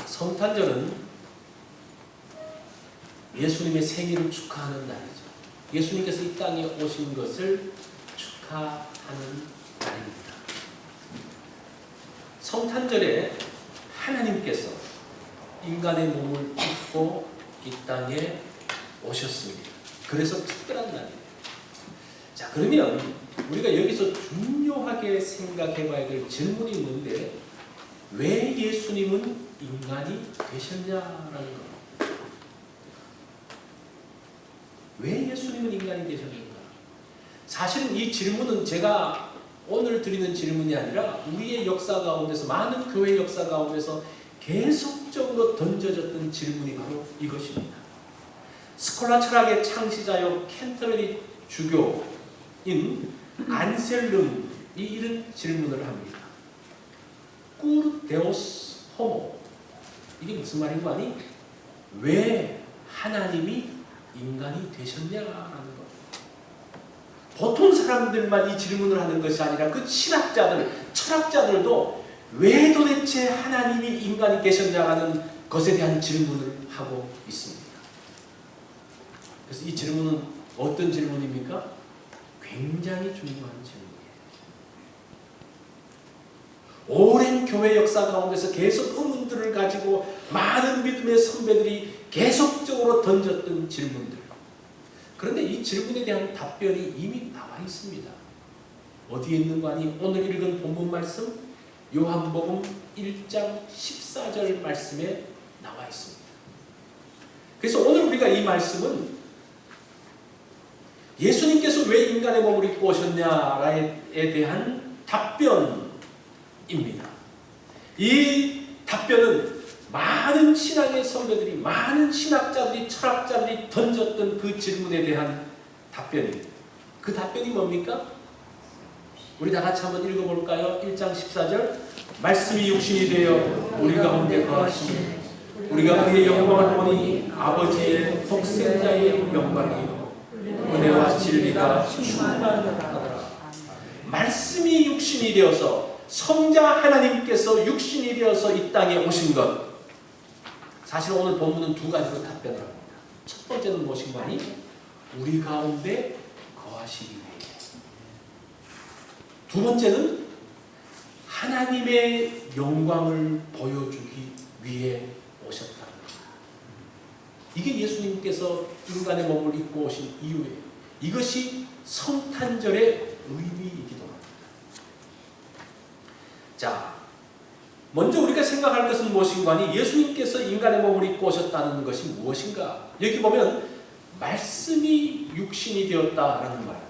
성탄절은 예수님의 생일을 축하하는 날이죠. 예수님께서 이 땅에 오신 것을 축하하는 날입니다. 성탄절에 하나님께서 인간의 몸을 입고 이 땅에 오셨습니다. 그래서 특별한 날이에요. 자, 그러면 우리가 여기서 중요하게 생각해 봐야 될 질문이 있는데, 왜 예수님은 인간이 되셨냐라는 겁니다. 왜 예수님은 인간이 되셨는가? 사실은 이 질문은 제가 오늘 드리는 질문이 아니라 우리의 역사 가운데서, 많은 교회 역사 가운데서 계속적으로 던져졌던 질문이 바로 이것입니다. 스콜라 철학의 창시자요 캔터베리 주교인 안셀름이 이런 질문을 합니다. 꿀 데오스 호모, 이게 무슨 말인 거 아니? 왜 하나님이 인간이 되셨냐라는 것. 보통 사람들만 이 질문을 하는 것이 아니라 그 신학자들, 철학자들도 왜 도대체 하나님이 인간이 되셨냐라는 것에 대한 질문을 하고 있습니다. 그래서 이 질문은 어떤 질문입니까? 굉장히 중요한 질문이에요. 오랜 교회 역사 가운데서 계속 의문들을 가지고 많은 믿음의 선배들이 계속적으로 던졌던 질문들. 그런데 이 질문에 대한 답변이 이미 나와 있습니다. 어디에 있는 거 아니? 오늘 읽은 본문 말씀 요한복음 1장 14절 말씀에 나와 있습니다. 그래서 오늘 우리가 이 말씀은 예수님께서 왜 인간의 몸을 입고 오셨냐에 대한 답변입니다. 이 답변은 많은 신앙의 선배들이, 많은 신학자들이, 철학자들이 던졌던 그 질문에 대한 답변입니다. 그 답변이 뭡니까? 우리 다 같이 한번 읽어볼까요? 1장 14절. 말씀이 육신이 되어 우리 가운데 거하시니 우리가 그의 영광을 보니 아버지의 독생자의 영광이요 은혜와 진리가 충만하더라. 말씀이 육신이 되어서, 성자 하나님께서 육신이 되어서 이 땅에 오신 것. 사실 오늘 본문은 두 가지로 답변을 합니다. 첫 번째는 무엇인가 하니? 우리 가운데 거하시기 위해. 두 번째는 하나님의 영광을 보여주기 위해 오셨다. 이게 예수님께서 인간의 몸을 입고 오신 이유예요. 이것이 성탄절의 의미이기도 합니다. 자, 먼저 우리가 생각할 것은 무엇인가 하니, 예수님께서 인간의 몸을 입고 오셨다는 것이 무엇인가? 여기 보면 말씀이 육신이 되었다라는 말.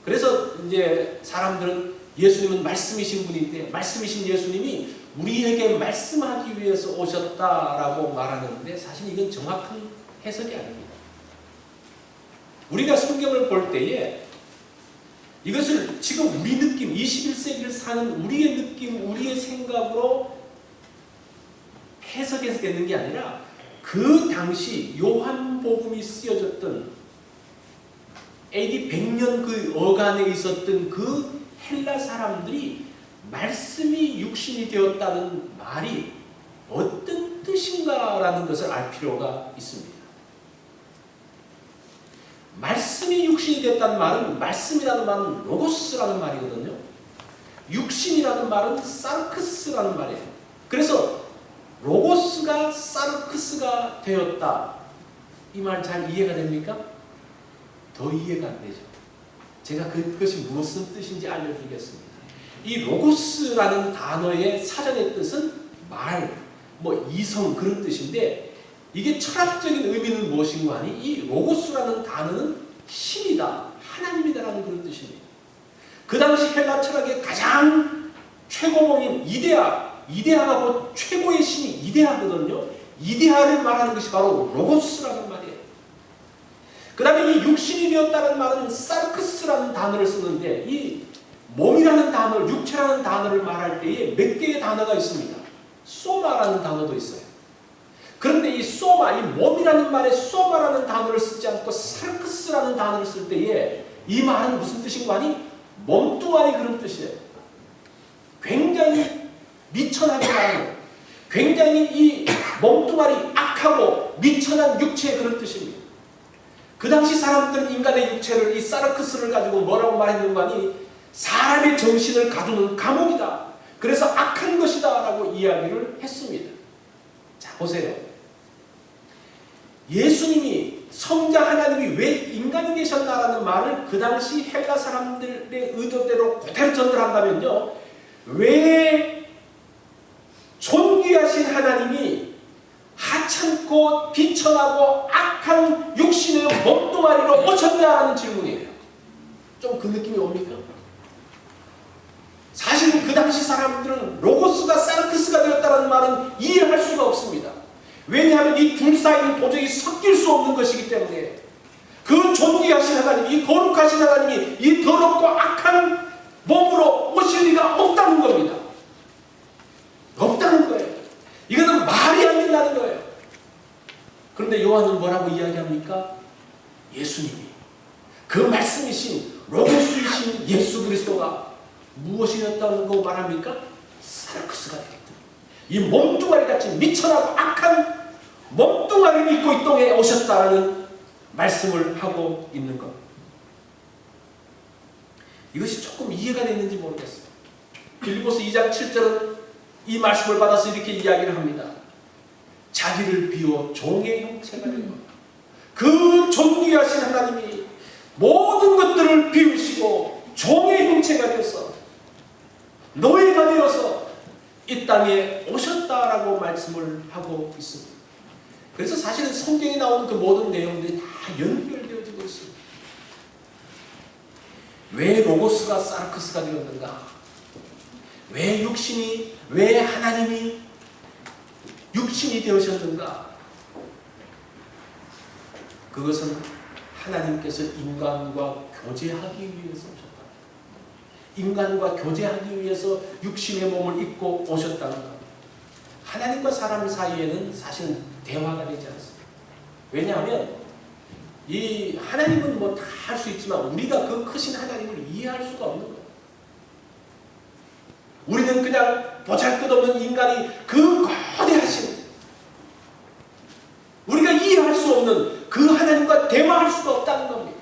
그래서 이제 사람들은 예수님은 말씀이신 분인데, 말씀이신 예수님이 우리에게 말씀하기 위해서 오셨다라고 말하는데, 사실 이건 정확한 해석이 아닙니다. 우리가 성경을 볼 때에 이것을 지금 우리 느낌, 21세기를 사는 우리의 느낌, 우리의 생각으로 해석해서 되는 게 아니라, 그 당시 요한복음이 쓰여졌던 AD 100년 그 어간에 있었던 그 헬라 사람들이 말씀이 육신이 되었다는 말이 어떤 뜻인가라는 것을 알 필요가 있습니다. 말씀이 육신이 됐다는 말은, 말씀이라는 말은 로고스라는 말이거든요. 육신이라는 말은 사르크스라는 말이에요. 그래서 로고스가 사르크스가 되었다. 이 말 잘 이해가 됩니까? 더 이해가 안 되죠. 제가 그것이 무슨 뜻인지 알려드리겠습니다. 이 로고스라는 단어의 사전의 뜻은 말, 이성 그런 뜻인데, 이게 철학적인 의미는 무엇인가 하니, 이 로고스라는 단어는 신이다, 하나님이다라는 그런 뜻입니다. 그 당시 헬라 철학의 가장 최고봉인 이데아가 곧 최고의 신이 이데아거든요. 이데아를 말하는 것이 바로 로고스라는 말이에요. 그 다음에 이 육신이 되었다는 말은 사르크스라는 단어를 쓰는데, 이 몸이라는 단어, 육체라는 단어를 말할 때에 몇 개의 단어가 있습니다. 소마라는 단어도 있어요. 그런데 이 소마, 이 몸이라는 말에 소마라는 단어를 쓰지 않고 사르크스라는 단어를 쓸 때에 이 말은 무슨 뜻인가 하니? 몸뚱아리 그런 뜻이에요. 굉장히 미천하게 말하는, 굉장히 이 몸뚱아리 악하고 미천한 육체의 그런 뜻입니다. 그 당시 사람들은 인간의 육체를 이 사르크스를 가지고 뭐라고 말했는가 하니 사람의 정신을 가두는 감옥이다. 그래서 악한 것이다 라고 이야기를 했습니다. 자, 보세요. 예수님이 성자 하나님이 왜 인간이 되셨나라는 말을 그 당시 헬라 사람들의 의도대로 그대로 전달한다면요, 왜 존귀하신 하나님이 하찮고 비천하고 악한 육신의 몸뚱아리로 오셨냐라는 질문이에요. 좀 그 느낌이 옵니까? 사실은 그 당시 사람들은 로고스가 사르크스가 되었다는 말은 이해할 수가 없습니다. 왜냐하면 이 둘 사이는 도저히 섞일 수 없는 것이기 때문에 그 존귀하신 하나님이, 이 거룩하신 하나님이 이 더럽고 악한 몸으로 오실 리가 없다는 겁니다. 없다는 거예요. 이거는 말이 안 된다는 거예요. 그런데 요한은 뭐라고 이야기합니까? 예수님이, 그 말씀이신 로고스이신 예수 그리스도가 무엇이었다는 거 말합니까? 사르크스가 되겠다. 이 몸뚱아리같이 미천하고 악한 몸뚱아리를 입고 이 땅에 오셨다는 말씀을 하고 있는 것. 이것이 조금 이해가 됐는지 모르겠어요. 빌립보서 2장 7절은 이 말씀을 받아서 이렇게 이야기를 합니다. 자기를 비워 종의 형체가 되어 그 존귀하신 하나님이 모든 것들을 비우시고 종의 형체가 되어서 노예가 되어서 이 땅에 오셨다라고 말씀을 하고 있습니다. 그래서 사실은 성경에 나오는 그 모든 내용들이 다 연결되어지고 있습니다. 왜 로고스가 사르크스가 되었는가? 왜 육신이, 왜 하나님이 육신이 되으셨는가? 그것은 하나님께서 인간과 교제하기 위해서 오셨다. 인간과 교제하기 위해서 육신의 몸을 입고 오셨다는 것. 하나님과 사람 사이에는 사실은 대화가 되지 않습니다. 왜냐하면 이 하나님은 뭐 다 할 수 있지만 우리가 그 크신 하나님을 이해할 수가 없는 거예요. 우리는 그냥 보잘것없는 인간이 그 거대하신, 우리가 이해할 수 없는 그 하나님과 대화할 수가 없다는 겁니다.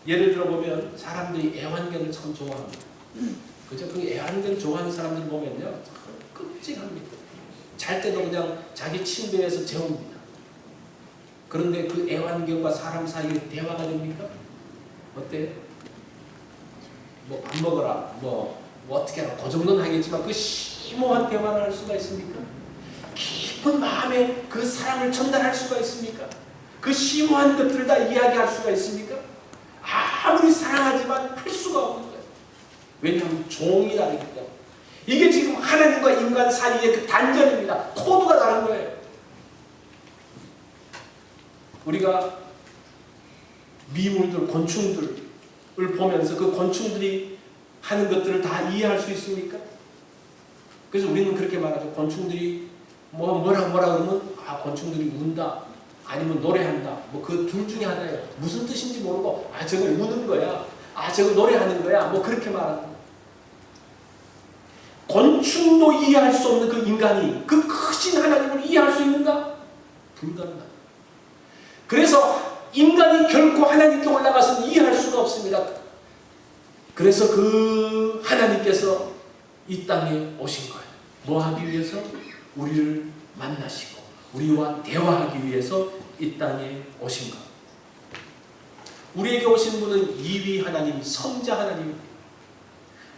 예를 들어보면 사람들이 애완견을 참 좋아합니다. 그죠? 그 애완견 좋아하는 사람들 보면요, 참 끔찍합니다. 잘 때도 그냥 자기 침대에서 재웁니다. 그런데 그 애완견과 사람 사이에 대화가 됩니까? 어때요? 뭐 밥 먹어라, 뭐 어떻게 하라, 그 정도는 하겠지만 그 심오한 대화를 할 수가 있습니까? 깊은 마음에 그 사랑을 전달할 수가 있습니까? 그 심오한 것들을 다 이야기할 수가 있습니까? 아무리 사랑하지만 할 수가 없는 거예요. 왜냐하면 종이라기 때문에. 이게 지금 하나님과 인간 사이의 그 단절입니다. 코드가 다른 거예요. 우리가 미물들, 곤충들을 보면서 그 곤충들이 하는 것들을 다 이해할 수 있습니까? 그래서 우리는 그렇게 말하죠. 곤충들이 뭐라 그러면 곤충들이 운다, 아니면 노래한다, 뭐 그 둘 중에 하나예요. 무슨 뜻인지 모르고 저거 우는 거야, 저거 노래하는 거야, 뭐 그렇게 말하는. 곤충도 이해할 수 없는 그 인간이 그 크신 하나님을 이해할 수 있는가? 불가능합니다. 그래서 인간이 결코 하나님께 올라가서 이해할 수가 없습니다. 그래서 그 하나님께서 이 땅에 오신 거예요. 뭐 하기 위해서? 우리를 만나시고 우리와 대화하기 위해서 이 땅에 오신 것. 우리에게 오신 분은 이위 하나님, 성자 하나님입니다.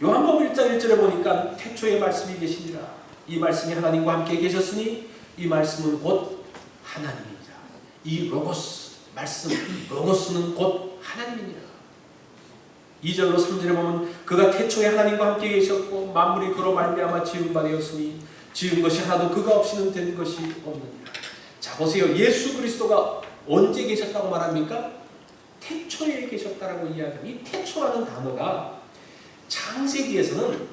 요한복음 1장 1절에 보니까 태초에 말씀이 계시니라. 이 말씀이 하나님과 함께 계셨으니 이 말씀은 곧 하나님이니라. 이 로고스, 말씀, 로고스는 곧 하나님이니라. 2절로 3절에 보면 그가 태초에 하나님과 함께 계셨고 만물이 그로 말미암아 지은 바 되었으니 지은 것이 하나도 그가 없이는 된 것이 없느니라. 자, 보세요. 예수 그리스도가 언제 계셨다고 말합니까? 태초에 계셨다라고 이야기합니다. 이 태초라는 단어가 창세기에서는,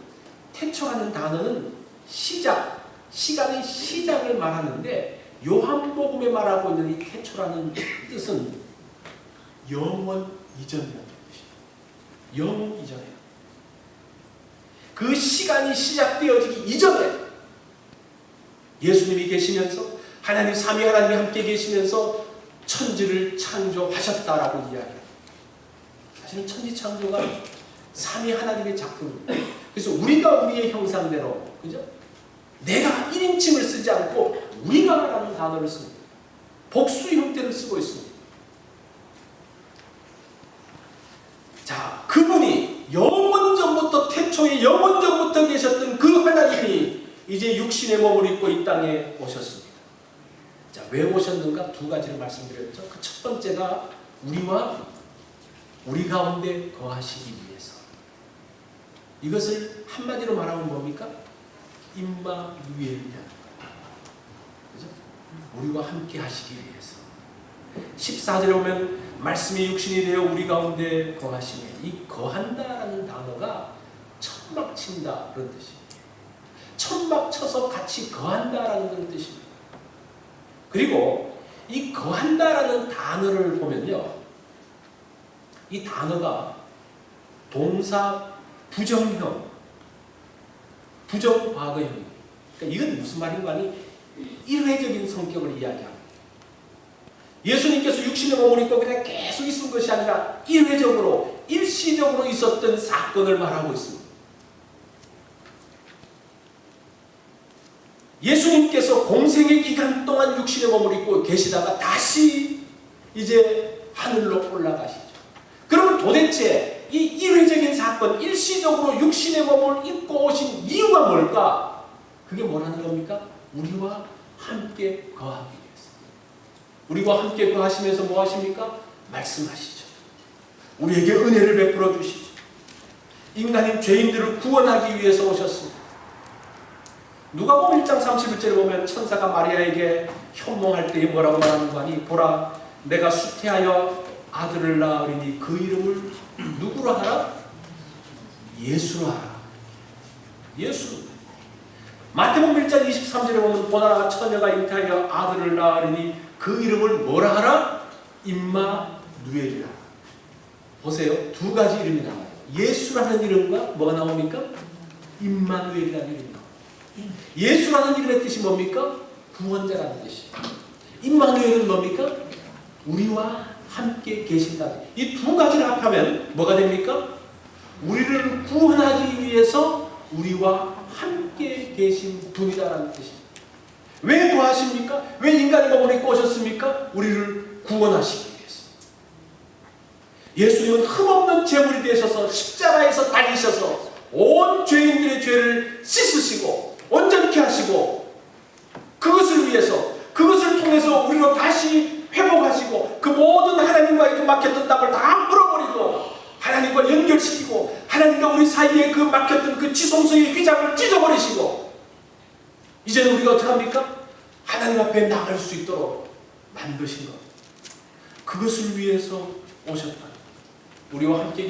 태초라는 단어는 시작, 시간의 시작을 말하는데 요한복음에 말하고 있는 이 태초라는 뜻은 영원 이전이라는 뜻이에요. 영원 이전에, 그 시간이 시작되어지기 이전에 예수님이 계시면서 하나님 삼위 하나님이 함께 계시면서 천지를 창조하셨다라고 이야기합니다. 사실은 천지 창조가 삼위 하나님의 작품입니다. 그래서 우리가 우리의 형상대로, 그죠? 내가 1인칭을 쓰지 않고 우리가라는 단어를 씁니다. 복수 형태를 쓰고 있습니다. 자, 그분이 영원전부터, 태초에 영원전부터 계셨던 그 하나님이 이제 육신의 몸을 입고 이 땅에 오셨습니다. 자, 왜 오셨는가? 두 가지를 말씀드렸죠. 그 첫 번째가 우리 가운데 거하시기 위해서. 이것을 한마디로 말하면 뭡니까? 임마누엘이야. 그죠? 우리와 함께 하시기 위해서. 14절에 보면 말씀이 육신이 되어 우리 가운데 거하시며, 이 거한다라는 단어가 천막 친다 그런 뜻이에요. 천막 쳐서 같이 거한다라는 그런 뜻입니다. 그리고 이 거한다라는 단어를 보면요, 이 단어가 동사 부정형, 부정과거형입니다. 그러니까 이건 무슨 말인가 하니 일회적인 성격을 이야기합니다. 예수님께서 육신의 몸을 입고 그냥 계속 있은 것이 아니라 일회적으로, 일시적으로 있었던 사건을 말하고 있습니다. 예수님께서 공생의 기간 동안 육신의 몸을 입고 계시다가 다시 이제 하늘로 올라가시죠. 그러면 도대체 이 일회적인 사건, 일시적으로 육신의 몸을 입고 오신 이유가 뭘까? 그게 뭐라는 겁니까? 우리와 함께 거하기 위해서. 우리와 함께 거하시면서 뭐 하십니까? 말씀하시죠. 우리에게 은혜를 베풀어 주시죠. 인간인 죄인들을 구원하기 위해서 오셨습니다. 누가복음 1장 31절에 보면 천사가 마리아에게 현몽할 때에 뭐라고 말하는 거 아니? 보라, 내가 수태하여 아들을 낳으리니 그 이름을 누구로 하라? 예수로 하라. 예수. 마태복음 1장 23절에 보면 보나라 처녀가 잉태하여 아들을 낳으리니 그 이름을 뭐라 하라? 임마누엘이라. 보세요. 두 가지 이름이 나와요. 예수라는 이름과 뭐가 나옵니까? 임마누엘이라는 이름이 나와요. 예수라는 이름의 뜻이 뭡니까? 구원자라는 뜻이에요. 임마누엘은 뭡니까? 우리와 함께 계신다. 이 두 가지를 합하면 뭐가 됩니까? 우리를 구원하기 위해서 우리와 함께 계신 분이다라는 뜻입니다. 왜 구하십니까? 왜 인간의 몸을 입고 오셨습니까? 우리를 구원하시기 위해서. 예수님은 흠없는 제물이 되셔서 십자가에서 달리셔서 온 죄인들의 죄를 씻으시고 온전케 하시고, 그것을 위해서, 그것을 통해서 우리로 다시 회복하시고, 그 모든 하나님과의 그 막혔던 땅을 다 풀어버리고 하나님과 연결시키고, 하나님과 우리 사이에 그 막혔던 그 지성소의 휘장을 찢어버리시고, 이제는 우리가 어떻게 합니까? 하나님 앞에 나갈 수 있도록 만드신 것. 그것을 위해서 오셨다. 우리와 함께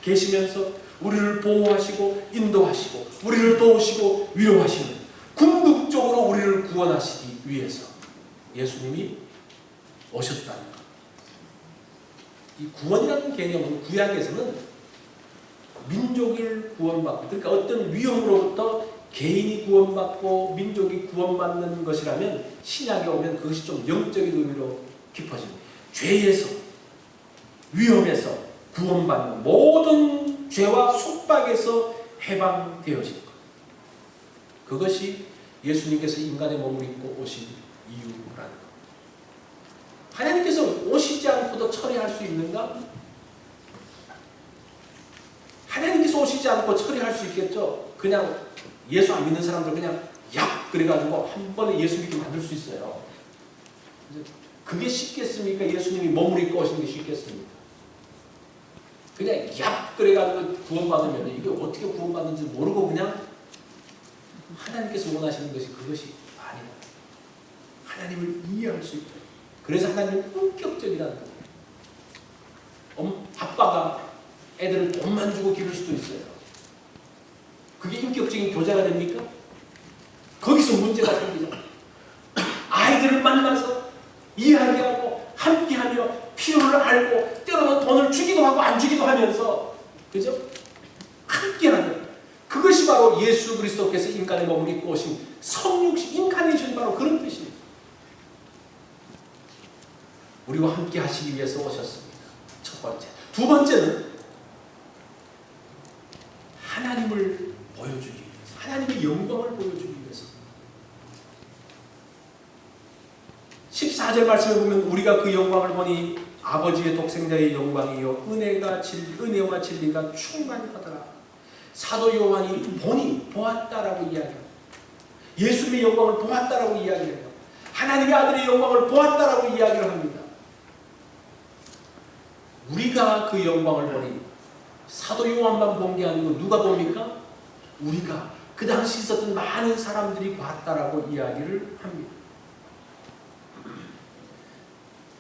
계시면서 우리를 보호하시고 인도하시고 우리를 도우시고 위로하시는, 궁극적으로 우리를 구원하시기 위해서 예수님이 오셨다는 것. 이 구원이라는 개념은 구약에서는 민족을 구원받고, 그러니까 어떤 위험으로부터 개인이 구원받고 민족이 구원받는 것이라면, 신약에 오면 그것이 좀 영적인 의미로 깊어집니다. 죄에서, 위험에서 구원받는, 모든 죄와 속박에서 해방되어진 것. 그것이 예수님께서 인간의 몸을 입고 오신 이유라는 것. 하나님께서 오시지 않고도 처리할 수 있는가? 하나님께서 오시지 않고 처리할 수 있겠죠? 그냥 예수 안 믿는 사람들 그냥 약 그래가지고 한 번에 예수 믿게 만들 수 있어요. 그게 쉽겠습니까? 예수님이 몸을 입고 오시는 게 쉽겠습니까? 그냥 약 그래가지고 구원받으면 이게 어떻게 구원받는지 모르고 그냥 하나님께서 원하시는 것이 그것이 아니다. 하나님을 이해할 수 있다. 그래서 하나님은 본격적이라는 거예요. 아빠가 애들을 돈만 주고 기를 수도 있어요. 그게 인격적인 교제가 됩니까? 거기서 문제가 생기죠. 아이들을 만나서 이야기하고 함께하며 필요를 알고, 때로는 돈을 주기도 하고 안 주기도 하면서, 그죠? 함께하는, 그것이 바로 예수 그리스도께서 인간의 몸을 입고 오신 성육신, 인카네이션이 바로 그런 뜻입니다. 우리와 함께 하시기 위해서 오셨습니다. 첫 번째. 두 번째는 하나님을 보여주기 위해서, 하나님의 영광을 보여주기 위해서. 14절 말씀에 보면 우리가 그 영광을 보니 아버지의 독생자의 영광이요 은혜와 진리가 충만하더라. 사도 요한이 보니, 보았다라고 이야기합니다. 예수님의 영광을 보았다라고 이야기해요. 하나님의 아들의 영광을 보았다라고 이야기를 합니다. 우리가 그 영광을 보니 사도 요한만 본 게 아니고 누가 봅니까? 우리가 그 당시 있었던 많은 사람들이 봤다라고 이야기를 합니다.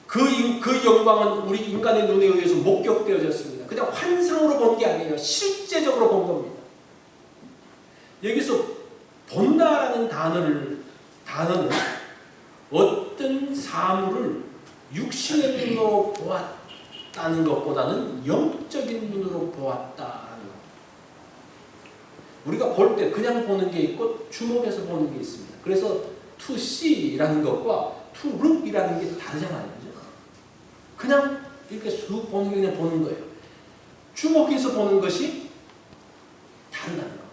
그 영광은 우리 인간의 눈에 의해서 목격되어졌습니다. 그냥 환상으로 본 게 아니에요. 실제적으로 본 겁니다. 여기서 본다라는 단어는 어떤 사물을 육신의 눈으로 보았다는 것보다는 영적인 눈으로 보았다는 것. 우리가 볼 때 그냥 보는 게 있고 주목해서 보는 게 있습니다. 그래서 to see라는 것과 to look이라는 게 다르잖아요. 그냥 이렇게 쑥 보는 게 그냥 보는 거예요. 주목해서 보는 것이 다르다는 거.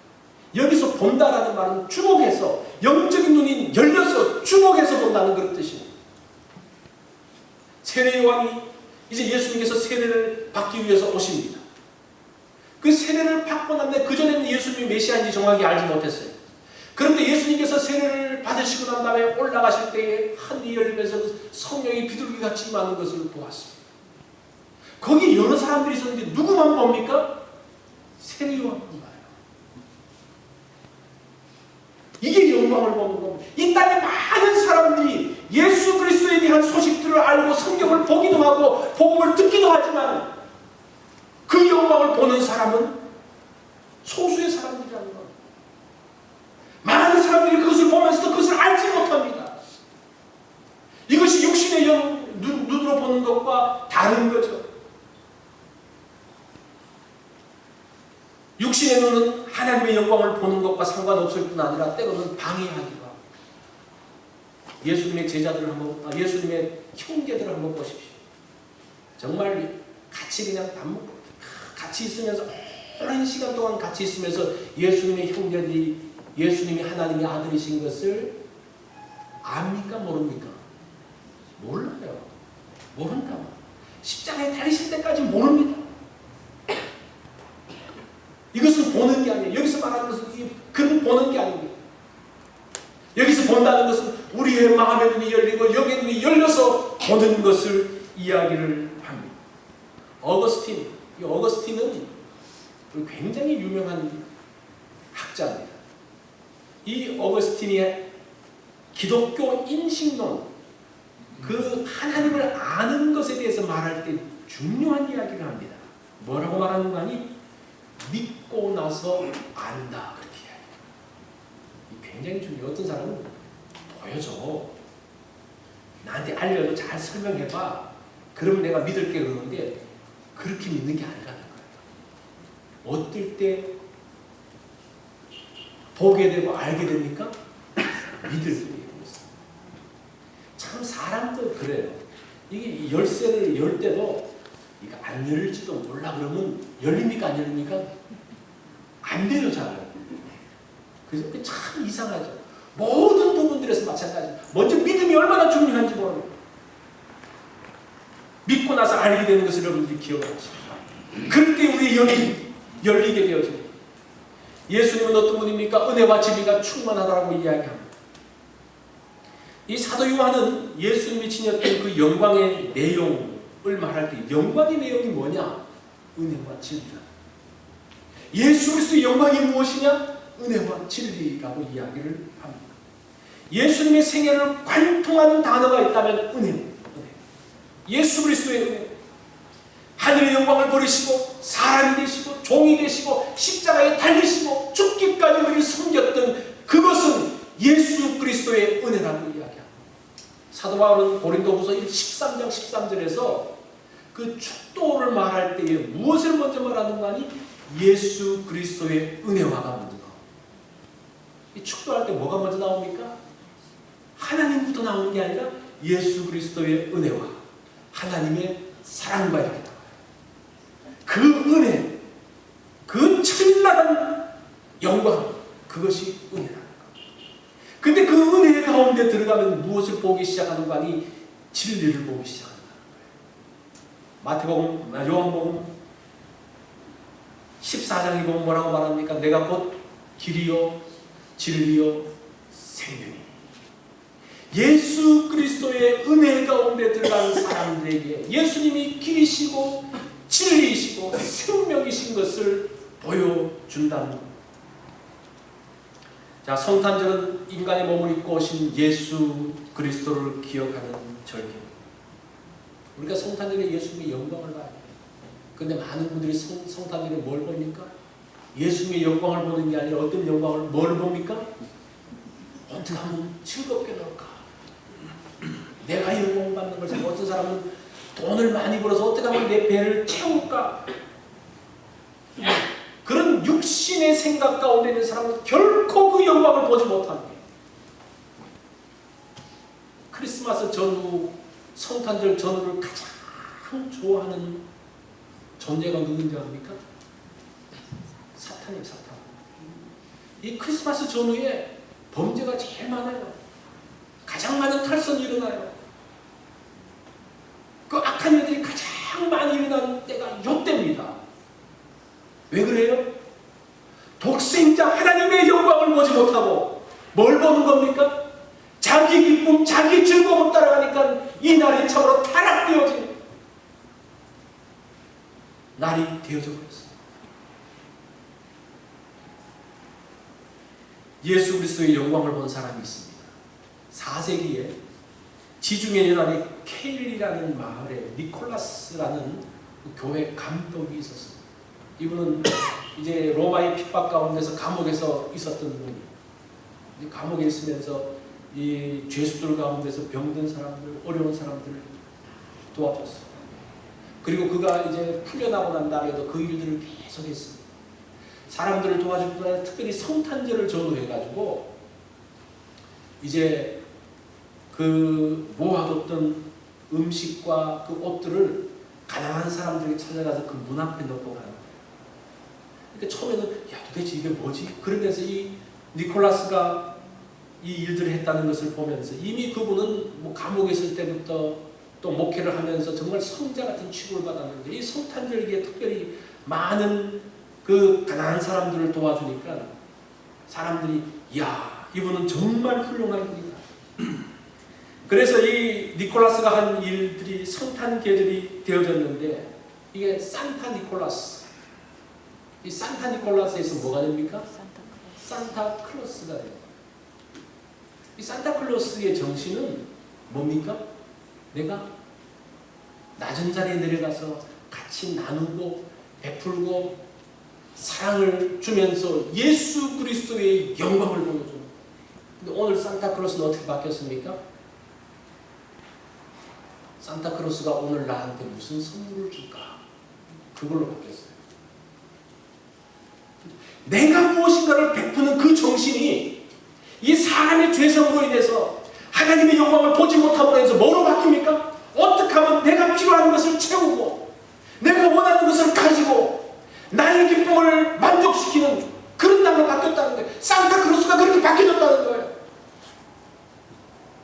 여기서 본다라는 말은 주목해서, 영적인 눈이 열려서 주목해서 본다는 그런 뜻입니다. 세례 요한이 이제 예수님께서 세례를 받기 위해서 오십니다. 그 세례를 받고 난 뒤에 그전에는 예수님이 메시아인지 정확히 알지 못했어요. 그런데 예수님께서 세례를 받으시고 난 다음에 올라가실 때에 하늘이 열리면서 성령이 비둘기같이 임하는 것을 보았습니다. 거기 여러 사람들이 있었는데 누구만 봅니까? 세례 요한만 봐요. 이게 영광을 보는 겁니다. 이 땅에 많은 사람들이 예수 그리스도에 대한 소식들을 알고 성경을 보기도 하고 복음을 듣기도 하지만 그 영광을 보는 사람은 소수의 사람들이라는 겁니다. 많은 사람들이 그것을 보면서도 그것을 알지 못합니다. 이것이 육신의 눈으로 보는 것과 다른 거죠. 육신의 눈은 하나님의 영광을 보는 것과 상관없을 뿐 아니라 때로는 방해하기도 하고. 예수님의 예수님의 형제들을 한번 보십시오. 정말 같이 그냥 밥 먹고 같이 있으면서 오랜 시간 동안 같이 있으면서 예수님의 형제들이 예수님이 하나님의 아들이신 것을 압니까? 모릅니까? 몰라요. 모른다. 십자가에 달리실 때까지 모릅니다. 이것은 보는 게 아니에요. 여기서 말하는 것은 그런 보는 게 아닙니다. 여기서 본다는 것은 우리의 마음의 눈이 열리고 영의 눈이 열려서 보는 것을 이야기를 합니다. 이 어거스틴은 굉장히 유명한 학자입니다. 이 어거스틴의 기독교 인식론, 그 하나님을 아는 것에 대해서 말할 때 중요한 이야기를 합니다. 뭐라고 말하는 거 아니? 믿고 나서 안다. 그렇게 이야기해요. 굉장히 중요해요. 어떤 사람은 보여줘. 나한테 알려줘. 잘 설명해봐. 그러면 내가 믿을게 그러는데 그렇게 믿는 게 아니라는 거예요. 어떨 때 보게 되고 알게 됩니까? 믿을 때 있습니다. 참 사람도 그래요. 이게 열쇠를 열 때도 이거 안 열릴지도 몰라 그러면 열립니까? 안 열립니까? 안 돼요, 잘. 그래서 참 이상하죠. 모든 부분들에서 마찬가지. 먼저 믿음이 얼마나 중요한지 모릅니다. 믿고 나서 알게 되는 것을 여러분들이 기억하십시오. 그럴 때 우리의 영이 열리게 되어집니다. 예수님은 어떤 분입니까? 은혜와 진리가 충만하다고 이야기합니다. 이 사도 요한은 예수님이 지녔던 그 영광의 내용을 말할 때 영광의 내용이 뭐냐? 은혜와 진리다. 예수 그리스도의 영광이 무엇이냐? 은혜와 진리라고 이야기를 합니다. 예수님의 생애를 관통하는 단어가 있다면 은혜. 예수 그리스도의 은혜. 하늘의 영광을 버리시고 사람이 되시고 종이 되시고 십자가에 달리시고 죽기까지 우리를 섬겼던 그것은 예수 그리스도의 은혜라고 이야기합니다. 사도 바울은 고린도후서 13장 13절에서 그 축도를 말할 때에 무엇을 먼저 말하는 거 아니? 예수 그리스도의 은혜와가 먼저 나옵니다. 이 축도할 때 뭐가 먼저 나옵니까? 하나님부터 나오는 게 아니라 예수 그리스도의 은혜와 하나님의 사랑과 이렇게 나와요. 그 은혜, 그 찬란한 영광, 그것이 은혜라는 것. 근데 그 은혜 가운데 들어가면 무엇을 보기 시작하는 거 아니? 진리를 보기 시작한다는 거예요. 마태복음, 요한복음 14장에 보면 뭐라고 말합니까? 내가 곧 길이요 진리요 생명이니. 예수 그리스도의 은혜 가운데 들어간 사람들에게 예수님이 길이시고 진리이시고 생명이신 것을 보여준다는 것. 자, 성탄절은 인간의 몸을 입고 오신 예수 그리스도를 기억하는 절기입니다. 우리가 성탄절에 예수님의 영광을 봐야 돼요. 근데 많은 분들이 성탄절에 뭘 봅니까? 예수님의 영광을 보는 게 아니라 어떤 영광을, 뭘 봅니까? 어떻게 하면 즐겁게 놀까? 내가 영광 받는 것을, 어떤 사람은 돈을 많이 벌어서 어떻게 하면 내 배를 채울까? 그런 육신의 생각 가운데 있는 사람은 결코 그 영광을 보지 못합니다. 크리스마스 전후, 성탄절 전후를 가장 좋아하는 존재가 누군지 압니까? 사탄이에요, 사탄. 이 크리스마스 전후에 범죄가 제일 많아요. 가장 많은 탈선이 일어나요. 그 악한 일들이 가장 많이 일어나는 때가 이때입니다. 왜 그래요? 독생자 하나님의 영광을 보지 못하고 뭘 보는 겁니까? 자기 기쁨, 자기 즐거움을 따라가니까 이 날이 참으로 타락되어진 날이 되어져 버렸어요. 예수 그리스도의 영광을 본 사람이 있습니다. 4세기에 지중해 연안의 케일이라는 마을에 니콜라스라는 교회 감독이 있었습니다. 이분은 이제 로마의 핍박 가운데서 감옥에서 있었던 분이에요. 감옥에 있으면서 이 죄수들 가운데서 병든 사람들, 어려운 사람들을 도와줬어요. 그리고 그가 이제 풀려나고 난 다음에도 그 일들을 계속했습니다. 사람들을 도와줄 뿐 아니라 특별히 성탄절을 전후해가지고 이제 그 모아뒀던 음식과 그 옷들을 가난한 사람들에게 찾아가서 그 문 앞에 놓고 가는 거예요. 그러니까 처음에는 야 도대체 이게 뭐지? 그러면서 이 니콜라스가 이 일들을 했다는 것을 보면서 이미 그분은 뭐 감옥에 있을 때부터 또 목회를 하면서 정말 성자 같은 취급을 받았는데 이 성탄절기에 특별히 많은 그 가난한 사람들을 도와주니까 사람들이 야 이분은 정말 훌륭한 분이다. 그래서 이 니콜라스가 한 일들이 성탄 계절이 되어졌는데 이게 산타 니콜라스. 이 산타 니콜라스에서 뭐가 됩니까? 산타 클로스가 돼요. 이 산타 클로스의 정신은 뭡니까? 내가 낮은 자리에 내려가서 같이 나누고 베풀고 사랑을 주면서 예수 그리스도의 영광을 보여주는. 근데 오늘 산타클로스는 어떻게 바뀌었습니까? 산타클로스가 오늘 나한테 무슨 선물을 줄까? 그걸로 바뀌었어요. 내가 무엇인가를 베푸는 그 정신이 이 사람의 죄성으로 인해서 하나님의 영광을 보지 못함으로 해서 뭐로 바뀝니까? 어떻게 하면 내가 필요한 것을 채우고 내가 원하는 것을 가지고 나의 기쁨을 만족시키는 그런 날로 바뀌었다는 거예요. 산타클로스가 그렇게 바뀌어졌다는 거예요.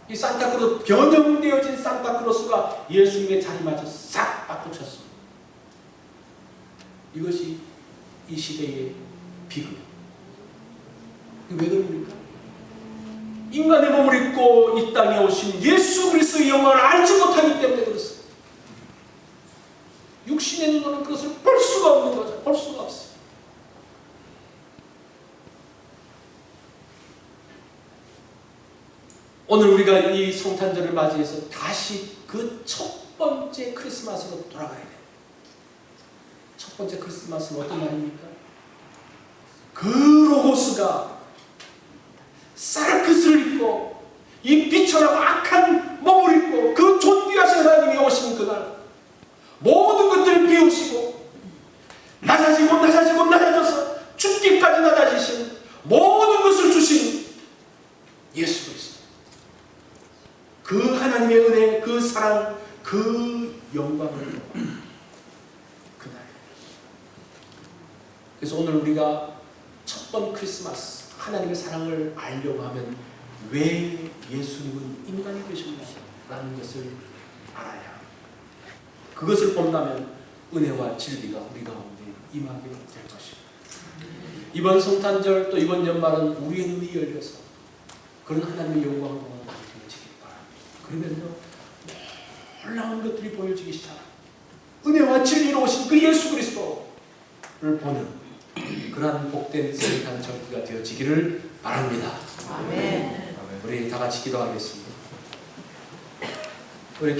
이 산타클로스, 변형되어진 산타클로스가 예수님의 자리마저 싹 바꾸쳤습니다. 이것이 이 시대의 비극. 왜 그럽니까? 인간의 몸을 입고 이 땅에 오신 예수 그리스도의 영광을 알지 못하기 때문에 그렇습니다. 육신의 눈으로는 그것을 볼 수가 없는 거죠. 볼 수가 없어요. 오늘 우리가 이 성탄절을 맞이해서 다시 그 첫 번째 크리스마스로 돌아가야 돼요. 첫 번째 크리스마스는 어떤 날입니까? 그 로고스가 사르크스를 입고 이 비천하고 악한 몸을 입고 그 존귀하신 하나님이 오신 그날 모든 것들을 비우시고 낮아지고 낮아져서 죽기까지 낮아지신 모든 것을 주신 사랑, 그 영광을 보는 그날. 그래서 오늘 우리가 첫 번 크리스마스 하나님의 사랑을 알려고 하면 왜 예수님은 인간이 되셨나라는 것을 알아야 합니다. 그것을 본다면 은혜와 진리가 우리 가운데 임하게 될 것입니다. 이번 성탄절 또 이번 연말은 우리의 눈이 열려서 그런 하나님의 영광을 보는 날이 되어지길 바랍니다. 그러면요 놀라운 것들이 보여지기 시작합니다. 은혜와 진리로 오신 그 예수 그리스도를 보는 그러한 복된 성탄절기가 되어지기를 바랍니다. 아멘. 우리 다 같이 기도하겠습니다. 우리